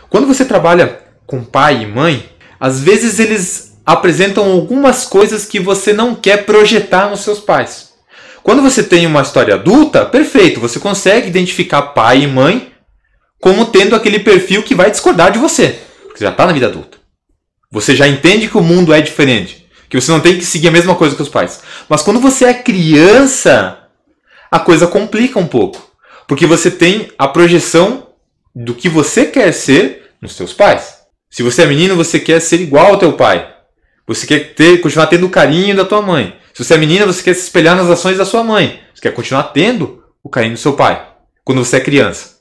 Quando você trabalha com pai e mãe, às vezes eles apresentam algumas coisas que você não quer projetar nos seus pais. Quando você tem uma história adulta, perfeito, você consegue identificar pai e mãe como tendo aquele perfil que vai discordar de você, porque você já está na vida adulta. Você já entende que o mundo é diferente, que você não tem que seguir a mesma coisa que os pais. Mas quando você é criança, a coisa complica um pouco, porque você tem a projeção do que você quer ser nos seus pais. Se você é menino, você quer ser igual ao teu pai. Você quer continuar tendo o carinho da tua mãe. Se você é menina, você quer se espelhar nas ações da sua mãe. Você quer continuar tendo o carinho do seu pai, quando você é criança.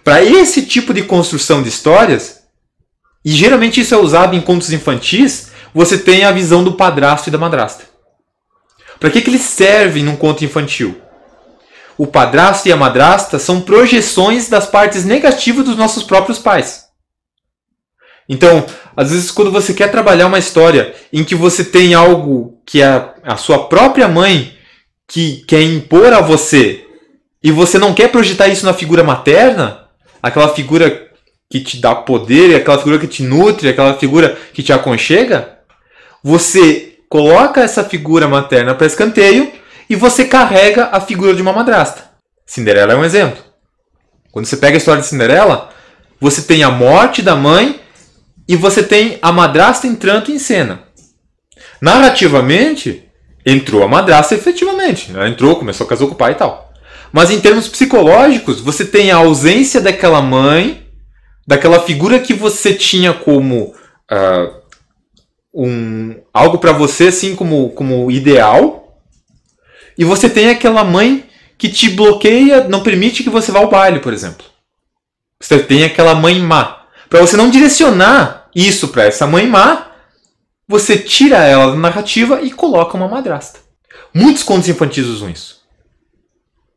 Para esse tipo de construção de histórias, e geralmente isso é usado em contos infantis, você tem a visão do padrasto e da madrasta. Para que eles servem num conto infantil? O padrasto e a madrasta são projeções das partes negativas dos nossos próprios pais. Então, às vezes quando você quer trabalhar uma história em que você tem algo que a sua própria mãe que quer impor a você, e você não quer projetar isso na figura materna, aquela figura que te dá poder, aquela figura que te nutre, aquela figura que te aconchega, você coloca essa figura materna para escanteio e você carrega a figura de uma madrasta. Cinderela é um exemplo. Quando você pega a história de Cinderela, você tem a morte da mãe e você tem a madrasta entrando em cena. Narrativamente, entrou a madrasta efetivamente. Ela entrou, começou a casar com o pai e tal. Mas em termos psicológicos, você tem a ausência daquela mãe, daquela figura que você tinha como algo para você assim como ideal, e você tem aquela mãe que te bloqueia, não permite que você vá ao baile, por exemplo. Você tem aquela mãe má. Para você não direcionar isso para essa mãe má, você tira ela da narrativa e coloca uma madrasta. Muitos contos infantis usam isso.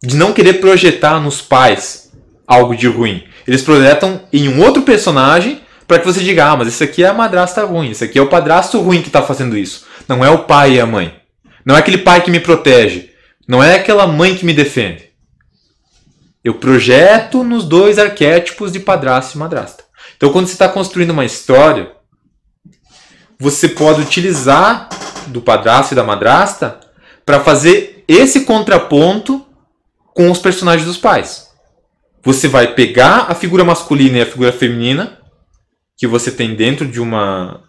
De não querer projetar nos pais algo de ruim. Eles projetam em um outro personagem para que você diga, mas esse aqui é a madrasta ruim, esse aqui é o padrasto ruim que está fazendo isso. Não é o pai e a mãe. Não é aquele pai que me protege. Não é aquela mãe que me defende. Eu projeto nos dois arquétipos de padrasto e madrasta. Então, quando você está construindo uma história, você pode utilizar do padrasto e da madrasta para fazer esse contraponto com os personagens dos pais. Você vai pegar a figura masculina e a figura feminina que você tem dentro de uma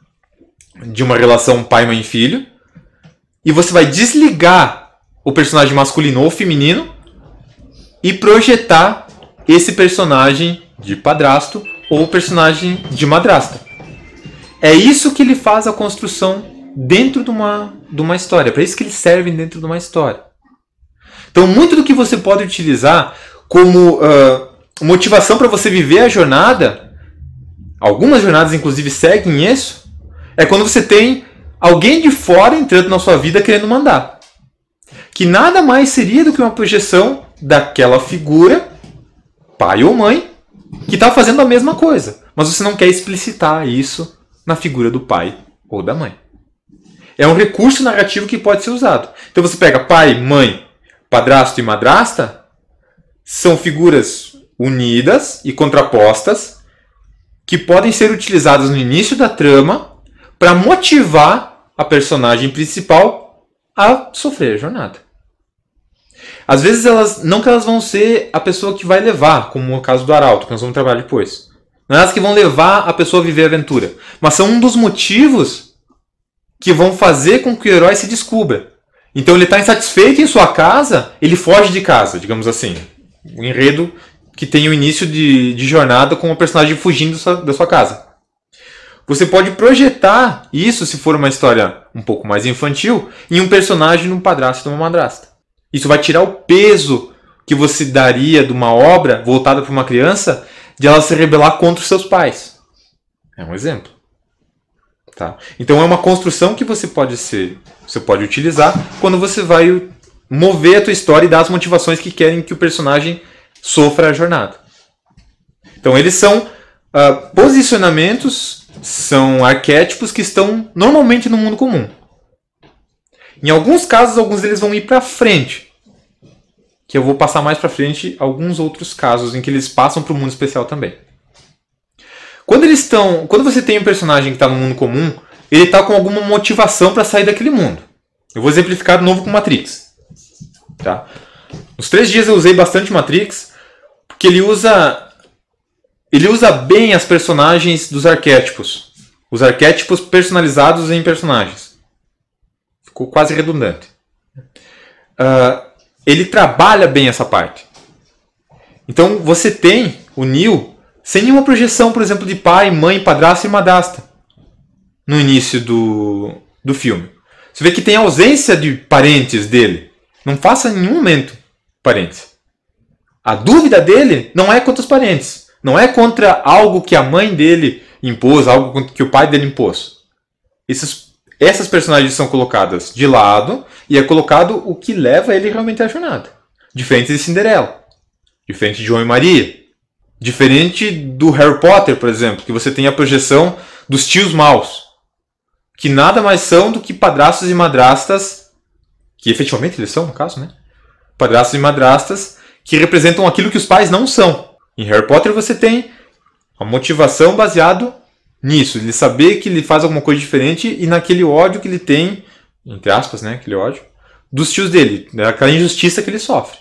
relação pai, mãe e filho, e você vai desligar o personagem masculino ou feminino e projetar esse personagem de padrasto ou personagem de madrasta. É isso que ele faz a construção dentro de uma história. É para isso que eles servem dentro de uma história. Então, muito do que você pode utilizar como motivação para você viver a jornada, algumas jornadas inclusive seguem isso, é quando você tem alguém de fora entrando na sua vida querendo mandar. Que nada mais seria do que uma projeção daquela figura, pai ou mãe, que está fazendo a mesma coisa. Mas você não quer explicitar isso na figura do pai ou da mãe. É um recurso narrativo que pode ser usado. Então você pega pai, mãe, padrasto e madrasta, são figuras unidas e contrapostas que podem ser utilizadas no início da trama para motivar a personagem principal a sofrer a jornada. Às vezes não que elas vão ser a pessoa que vai levar, como o caso do Arauto, que nós vamos trabalhar depois. Não é elas que vão levar a pessoa a viver a aventura, mas são um dos motivos que vão fazer com que o herói se descubra. Então ele está insatisfeito em sua casa, ele foge de casa, digamos assim. Um enredo que tem o início de jornada com o personagem fugindo da sua casa. Você pode projetar isso, se for uma história um pouco mais infantil, em um personagem, num padrasto e numa madrasta. Isso vai tirar o peso que você daria de uma obra voltada para uma criança de ela se rebelar contra os seus pais. É um exemplo. Tá? Então é uma construção que você pode utilizar quando você vai mover a tua história e dar as motivações que querem que o personagem sofra a jornada. Então eles são posicionamentos, são arquétipos que estão normalmente no mundo comum. Em alguns casos, alguns deles vão ir para frente. Que eu vou passar mais para frente alguns outros casos em que eles passam para o mundo especial também. Quando você tem um personagem que está no mundo comum, ele está com alguma motivação para sair daquele mundo. Eu vou exemplificar de novo com Matrix. Tá? Nos 3 dias eu usei bastante Matrix, porque ele usa bem as personagens dos arquétipos. Os arquétipos personalizados em personagens. Ficou quase redundante. Ele trabalha bem essa parte. Então você tem o Neo sem nenhuma projeção, por exemplo, de pai, mãe, padrasto e madrasta no início do filme. Você vê que tem ausência de parentes dele. Não faça em nenhum momento parentes. A dúvida dele não é contra os parentes. Não é contra algo que a mãe dele impôs, algo que o pai dele impôs. Essas personagens são colocadas de lado e é colocado o que leva ele realmente à jornada. Diferente de Cinderela. Diferente de João e Maria. Diferente do Harry Potter, por exemplo, que você tem a projeção dos tios maus. Que nada mais são do que padrastos e madrastas, que efetivamente eles são, no caso, né? Padrastos e madrastas que representam aquilo que os pais não são. Em Harry Potter você tem a motivação baseado nisso, ele saber que ele faz alguma coisa diferente e naquele ódio que ele tem, entre aspas, né, aquele ódio, dos tios dele, daquela injustiça que ele sofre.